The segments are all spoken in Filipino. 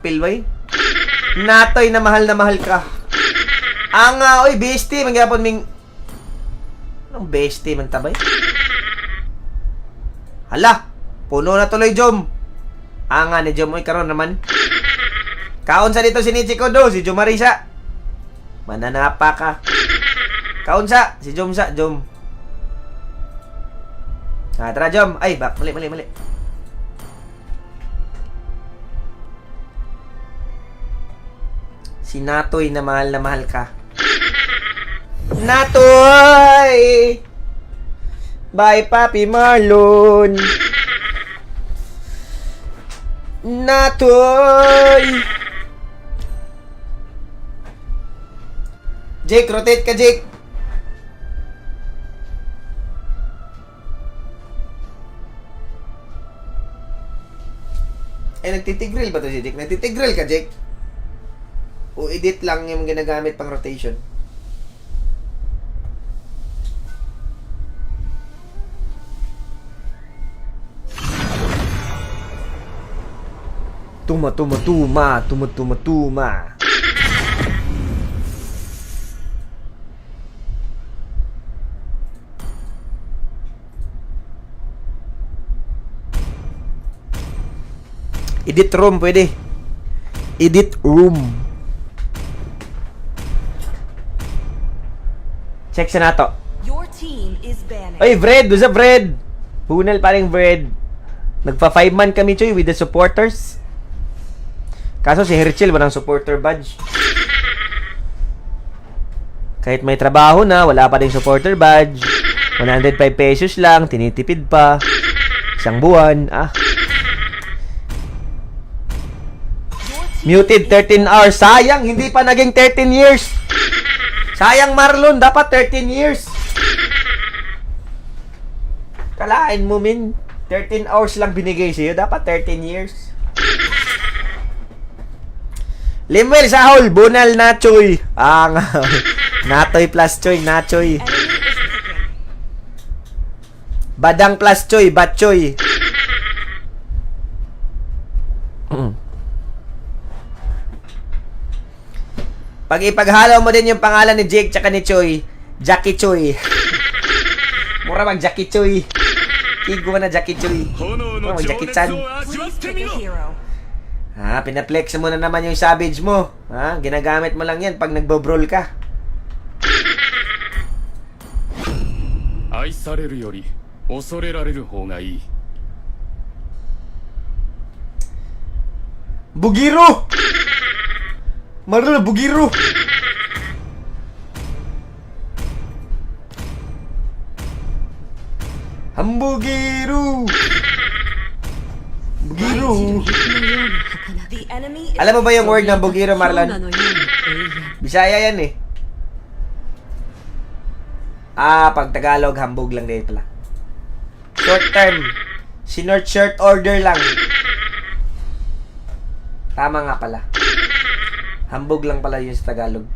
pilway. Natoy na mahal ka. Ang oy bestie mangyapon ming anong bestie man tabay? Hala, puno na tuloy Jom. Anga ni Jom oy karon naman. Kaon sa dito si Nichiko do, si Jom Marisa. Mananapa ka. Kaon sa si Jom sa Jom. Tara Jom. Ay, mali. Si Natoy na mahal ka. Natoy! Bye, Papi Marlon. Natoy! Jake, rotate ka, Jake. Nagtitigril ba to si Jake? Nagtitigril ka, Jake? O edit lang yung ginagamit pang rotation? Tuma. Edit room, pwede. Edit room. Check sa nato. Your team is banning. Oy, Vred! What's up, Vred? Hunal paring Vred. Nagpa 5-man kami, Choy, with the supporters. Kaso si Herchel walang supporter badge. Kahit may trabaho na, wala pa ding supporter badge. 105 pesos lang, tinitipid pa. Isang buwan, Muted 13 hours. Sayang, hindi pa naging 13 years. Sayang, Marlon, dapat 13 years. Kalain mo, min. 13 hours lang binigay sa'yo, dapat 13 years. Limwell sa hole, bunal na choy. Natoy plus choy, nachoy. Badang plus choy, batchoy. Pag ipaghalo mo din yung pangalan ni Jake tsaka ni Choy, Jackie Choy. Mura mag Jackie Choy. Kigo na Jackie Choy. Mag Jackie Chan. Pinaplex mo na naman yung savage mo. Ginagamit mo lang yan pag nagbo-brawl ka. Bugiro! Marlon, Bugiro! Hambugiro! Bugiro! Alam mo ba yung word ng Bugiro, Marlon? Bisaya yan eh. Pag Tagalog, hambog lang din pala. Short term. Sinort short order lang. Tama nga pala. Hambog lang pala yun sa Tagalog.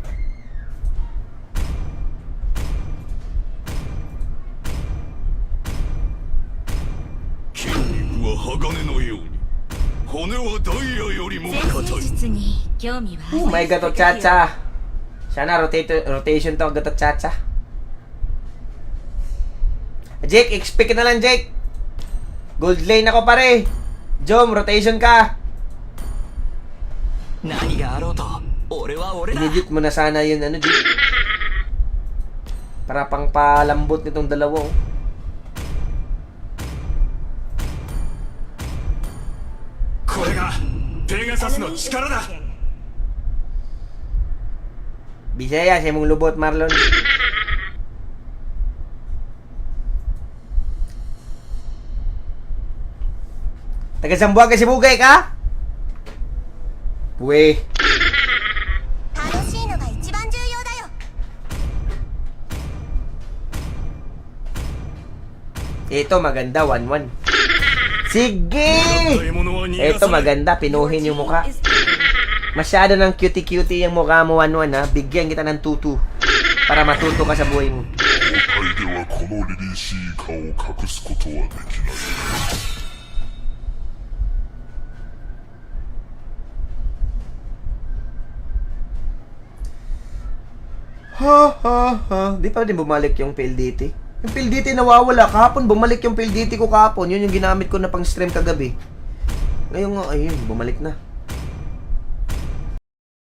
Oh my Gato Chacha. Sana rotation to Gato Chacha. Jake, expect na lang, Jake. Gold lane ako pare. Jom, rotation ka. Inedit mo na sana yun, Jake. Para pang palambot nitong dalawa, Bisaya, siya mong lubot, Marlon. Taga-Zamboanga si Bugay ka? Puwe. Ito maganda, 1-1. Sige! Ito maganda, pinuhin yung mukha. Masyado ng cutie-cutie yung mukha mo, 1-1 Bigyan kita ng 2-2 para matuto ka sa buhay mo. Ha, ha, ha. Di pa din bumalik yung PLDT. Yung PLDT nawawala. Kahapon, bumalik yung PLDT ko kahapon. Yun yung ginamit ko na pang stream kagabi. Ngayon nga, ayun, bumalik na.